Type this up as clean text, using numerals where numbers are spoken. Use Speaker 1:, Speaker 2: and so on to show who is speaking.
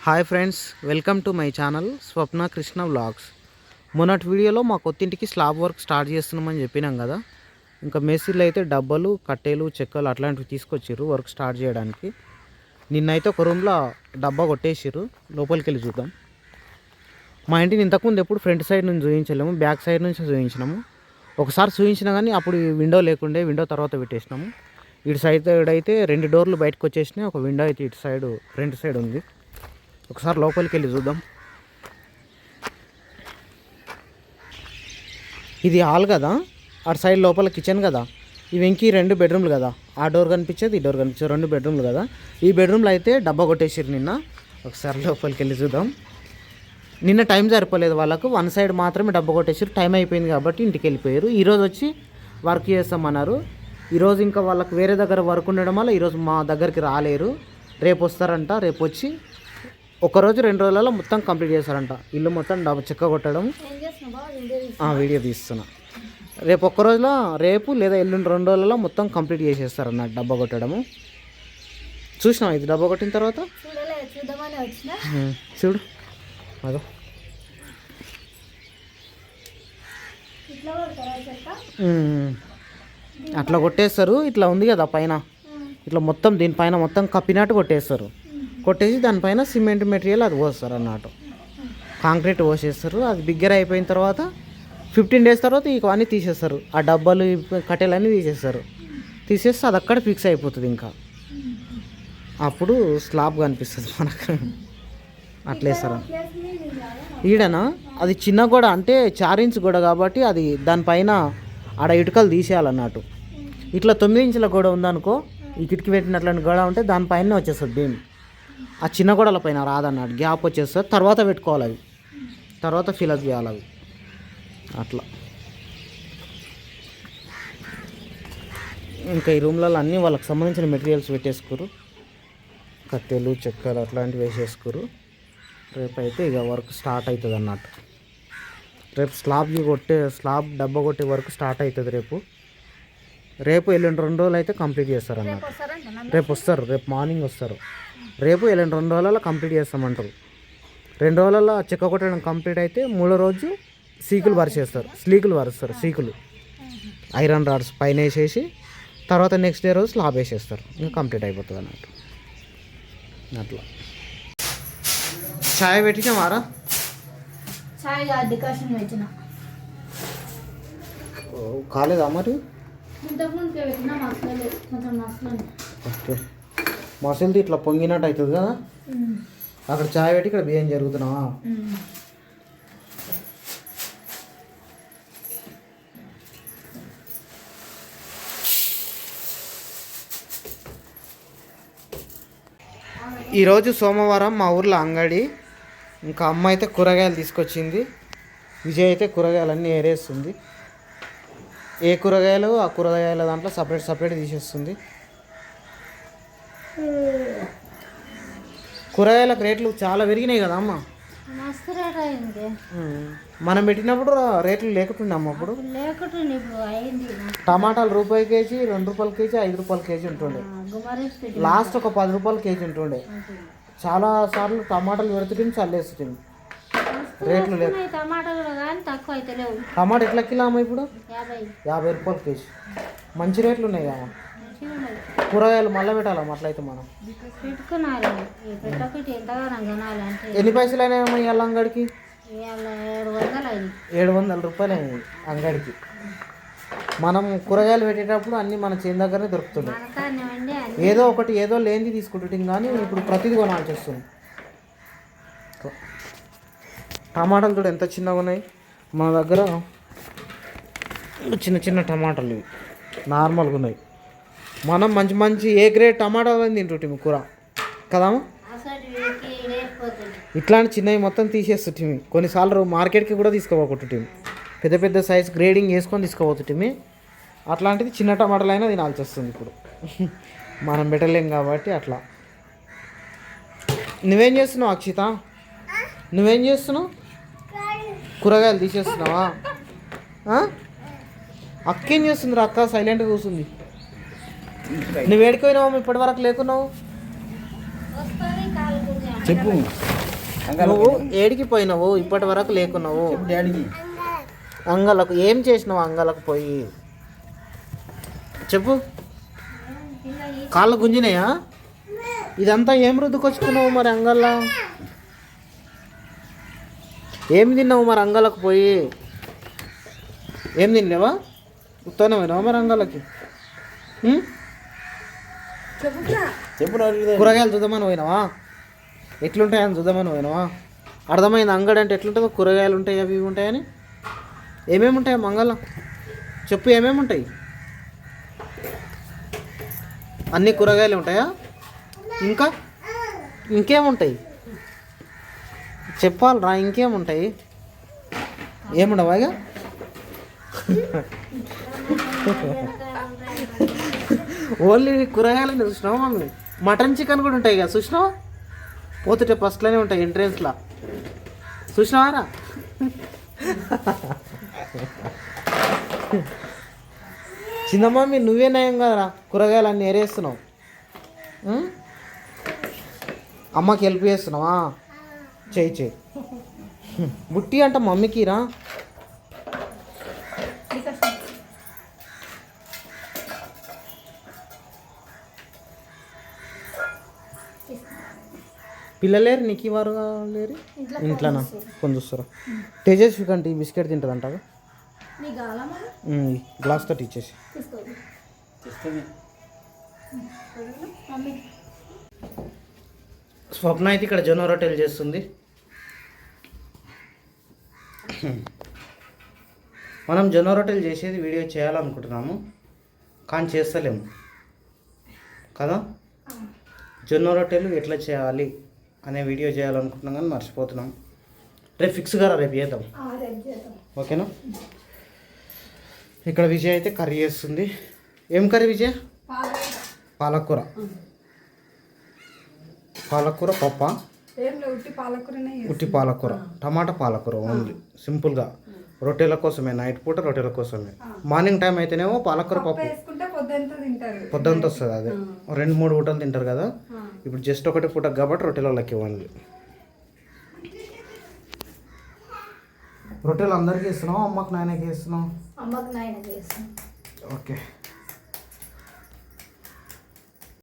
Speaker 1: Hi friends, welcome to my channel Swapna Krishna vlogs. మొన్నటి వీడియోలో మా కొత్తింటికి స్లాబ్ వర్క్ స్టార్ట్ చేస్తున్నామని చెప్పినాం కదా. ఇంకా మేస్త్రీలు అయితే డబ్బలు, కట్టెలు, చెక్కలు అట్లాంటివి తీసుకొచ్చిర్రు వర్క్ స్టార్ట్ చేయడానికి. నిన్నైతే ఒక రూమ్లో డబ్బా కొట్టేసిర్రు. లోపలికి వెళ్ళి చూద్దాం. మా ఇంటిని ఇంతకుముందు ఎప్పుడు ఫ్రంట్ సైడ్ నుంచి చూపించలేము, బ్యాక్ సైడ్ నుంచి చూపించినాము. ఒకసారి చూపించినా కానీ అప్పుడు విండో లేకుండే, విండో తర్వాత పెట్టేసినాము. ఇటు సైడ్ అయితే 2 డోర్లు బయటకు వచ్చేసినాయి, ఒక విండో అయితే ఇటు సైడ్ ఫ్రంట్ సైడ్ ఉంది. ఒకసారి లోపలికి వెళ్ళి చూద్దాం. ఇది హాల్ కదా, అటు సైడ్ లోపల కిచెన్ కదా. ఈ వెంకి 2 బెడ్రూమ్లు కదా, ఆ డోర్ కనిపించేది, ఈ డోర్ కనిపించేది, 2 బెడ్రూమ్లు కదా. ఈ బెడ్రూమ్లో అయితే డబ్బా కొట్టేసారు నిన్న. ఒకసారి లోపలికి వెళ్ళి చూద్దాం. నిన్న టైం సరిపోలేదు వాళ్ళకు, 1 సైడ్ మాత్రమే డబ్బా కొట్టేసారు. టైం అయిపోయింది కాబట్టి ఇంటికి వెళ్ళిపోయారు. ఈరోజు వచ్చి వర్క్ చేస్తామన్నారు. ఈరోజు ఇంకా వాళ్ళకు వేరే దగ్గర వర్క్ ఉండడం వల్ల ఈరోజు మా దగ్గరికి రాలేరు. రేపు వస్తారంట. రేపు వచ్చి ఒకరోజు 2 రోజులలో మొత్తం కంప్లీట్ చేస్తారంట. ఇల్లు మొత్తం చెక్క కొట్టడం వీడియో తీస్తున్నా. రేపు ఒక్క రోజులో, రేపు లేదా ఎల్లుండి 2 రోజులలో మొత్తం కంప్లీట్ చేసేస్తారన్న డబ్బా కొట్టడము. చూసినావా ఇది డబ్బా కొట్టిన తర్వాత? చూడు అదో అట్లా కొట్టేస్తారు. ఇట్లా ఉంది కదా పైన, ఇట్లా మొత్తం దీనిపైన మొత్తం కప్పినట్టు కొట్టేస్తారు. కొట్టేసి దానిపైన సిమెంట్ మెటీరియల్ అది పోస్తారు అన్నట్టు, కాంక్రీట్ పోసేస్తారు. అది బిగ్గర అయిపోయిన తర్వాత 15 డేస్ తర్వాత ఇవన్నీ తీసేస్తారు. ఆ డబ్బాలు, కట్టెలన్నీ తీసేస్తారు. తీసేస్తే అది అక్కడ ఫిక్స్ అయిపోతుంది. ఇంకా అప్పుడు స్లాబ్ కనిపిస్తుంది మనకు. అట్లేస్తారు. ఈడనా అది చిన్న గోడ, అంటే 4 ఇంచ్ గోడ కాబట్టి అది దానిపైన ఆడ ఇటుకలు తీసేయాలన్నట్టు. ఇట్లా 9 ఇంచుల గోడ ఉందనుకో, ఈ కిటికీ పెట్టినట్లాంటి గోడ ఉంటే దానిపైన వచ్చేస్తుంది భీమ్. ఆ చిన్న గోడల పైన రాదన్నాడు, గ్యాప్ వచ్చేస్తుంది. తర్వాత పెట్టుకోవాలి అవి, తర్వాత ఫిలప్ చేయాలి అవి. అట్లా ఇంకా ఈ రూమ్లలో అన్నీ వాళ్ళకి సంబంధించిన మెటీరియల్స్ పెట్టేసుకోరు, కట్టెలు, చెక్కలు అట్లాంటివి వేసేసుకోరు. రేపు అయితే ఇక వర్క్ స్టార్ట్ అవుతుంది అన్నట్టు. రేపు స్లాబ్ డబ్బా కొట్టే వర్క్ స్టార్ట్ అవుతుంది. రేపు ఎల్లుండి 2 రోజులు అయితే కంప్లీట్ చేస్తారు అన్నట్టు. రేపు వస్తారు, రేపు మార్నింగ్ వస్తారు. రేపు ఎల్లుండి 2 రోజులలో కంప్లీట్ చేస్తామంటారు. 2 రోజులలో చెక్క కొట్టడం కంప్లీట్ అయితే 3వ రోజు సీకులు వరిసేస్తారు. సీకులు ఐరన్ రాడ్స్ పైన వేసేసి తర్వాత నెక్స్ట్ డే రోజు స్లాబ్ వేసేస్తారు. ఇంకా కంప్లీట్ అయిపోతుంది అన్నట్టు. అట్లా ఛాయ్ పెట్టినామారా? కాలేదా మరి? ఓకే, మసలుది ఇట్లా పొంగినట్టు అవుతుంది కదా. అక్కడ ఛాయ్ పెట్టి ఇక్కడ బియ్యం జరుగుతున్నావా? ఈరోజు సోమవారం మా ఊర్లో అంగడి. ఇంకా అమ్మ అయితే కూరగాయలు తీసుకొచ్చింది. విజయ్ అయితే కూరగాయలన్నీ ఏరేస్తుంది. ఏ కూరగాయలు ఆ కూరగాయల దాంట్లో సపరేట్ తీసేస్తుంది. కూరగాయలకు రేట్లు చాలా పెరిగినాయి కదా అమ్మ. మనం పెట్టినప్పుడు రేట్లు లేకుంటుండే అమ్మ. అప్పుడు టమాటాలు రూపాయి కేజీ, 2 రూపాయల కేజీ, 5 రూపాయల కేజీ ఉంటుండే. లాస్ట్ ఒక 10 రూపాయల కేజీ ఉంటుండే. చాలా సార్లు టమాటాలు పెడుతుంటే చల్లేస్తుంది. రేట్లు లేవు. టమాటా ఎట్లా కిలో అమ్మ ఇప్పుడు? 50 రూపాయల కేజీ. మంచి రేట్లు ఉన్నాయి కదా. కూరగాయలు మళ్ళీ పెట్టాలమ్మ. అట్లయితే మనం ఎన్ని పైసలు అయినాయమ్మా ఇవాళ అంగడికి? 700 రూపాయలు అయినాయి అంగడికి. మనం కూరగాయలు పెట్టేటప్పుడు అన్నీ మన చేను దగ్గరనే దొరుకుతుంది. ఏదో లేనిది తీసుకుంటుంటాం, కానీ ఇప్పుడు ప్రతిదీ కొనాల్సి వస్తుంది. టమాటాలు కూడా ఎంత చిన్నగా ఉన్నాయి మన దగ్గర. చిన్న టమాటాలు ఇవి నార్మల్గా ఉన్నాయి. మనం మంచి ఏ గ్రేడ్ టమాటాలు తింటుంటాం కూర కదా. ఇట్లాంటి చిన్నవి మొత్తం తీసేస్తుంటాం. కొన్నిసార్లు మార్కెట్కి కూడా తీసుకోపోతుంటాం. పెద్ద సైజ్ గ్రేడింగ్ వేసుకొని తీసుకోపోతుంటాం. అట్లాంటిది చిన్న టమాటాలు అయినా తినాల్సి వస్తుంది ఇప్పుడు. మనం పెట్టలేం కాబట్టి అట్లా. నువ్వేం చేస్తున్నావు అక్షిత? నువ్వేం చేస్తున్నావు? కూరగాయలు తీసేస్తున్నావా? అక్కేం చేస్తుంది? అక్క సైలెంట్గా కూర్చుంది. నువ్వు ఏడుకోయినావు ఇప్పటి వరకు లేకున్నావు?
Speaker 2: చెప్పు.
Speaker 1: నువ్వు ఏడికి పోయినావు ఇప్పటి వరకు లేకున్నావు
Speaker 2: డాడీకి
Speaker 1: అంగలకు ఏం చేసినావు అంగలకు పోయి చెప్పు కాళ్ళు గుంజినాయా ఇదంతా ఏం రుద్దుకొచ్చుకున్నావు మరి అంగల్లా ఏం తిన్నావు మరి అంగలకు పోయి ఏం తినలేవా ఉత్తనే పోయినావా మరి అంగలకి
Speaker 2: చెప్పు
Speaker 1: కూరగాయలు చూద్దామని పోయినావా ఎట్లుంటాయని చూద్దామని పోయినావా అర్థమైంది అంగడి అంటే ఎట్లుంటుందో కూరగాయలు ఉంటాయి అవి ఇవి ఉంటాయని ఏమేమి ఉంటాయి మంగళ చెప్పు ఏమేమి ఉంటాయి అన్ని కూరగాయలు ఉంటాయా ఇంకా ఇంకేముంటాయి చెప్పాలరా ఇంకేముంటాయి ఏముండవా ఇక ఓన్లీ కూరగాయలని చూసినావా మమ్మీ మటన్ చికెన్ కూడా ఉంటాయి కదా చూసినావా పోతుంటే ఫస్ట్లోనే ఉంటాయి ఎంట్రెన్స్లో చూసినావారా చిన్న మమ్మీ నువ్వే నయం కదరా కూరగాయలు అన్నీ ఏరేస్తున్నావు అమ్మకి హెల్ప్ చేస్తున్నావా చెయ్యి చెయ్యి బుట్టి అంట మమ్మీకి రా పిల్లలేరు నీకు వారు లేరు ఇంట్లోనా కొంచెం చూస్తారా తేజస్వి కంటే బిస్కెట్ తింటుంది అంటారు గ్లాస్ తోటి ఇచ్చేసి స్వప్న అయితే ఇక్కడ జొన్న రొట్టెలు చేస్తుంది మనం జొన్న రొట్టెలు చేసేది వీడియో చేయాలనుకుంటున్నాము కానీ చేస్తలేము కదా జొన్న రొట్టెలు ఎట్లా చేయాలి అనే వీడియో చేయాలనుకుంటున్నాం కానీ మర్చిపోతున్నాం రేపు ఫిక్స్గా రేపు చేద్దాం ఓకేనా ఇక్కడ విజయ్ అయితే కర్రీ చేస్తుంది ఏం కర్రీ విజయ్ పాలకూర పాలకూర పప్ప ఉట్టి పాలకూర టమాటా పాలకూర ఓన్లీ సింపుల్గా రొట్టెల కోసమే నైట్ పూట రొట్టెల కోసమే మార్నింగ్ టైం అయితేనేమో పాలకూర పప్పు పొద్దుంత వస్తుంది అదే 2-3 పూటలు తింటారు కదా ఇప్పుడు జస్ట్ ఒకటి పూట కాబట్టి రొట్టెలకి ఇవ్వండి రొట్టెలు అందరికీ ఇస్తున్నావు అమ్మకి నాయనకి ఇస్తున్నావు
Speaker 3: అమ్మకి నాయనకి ఇస్తున్నావు
Speaker 1: ఓకే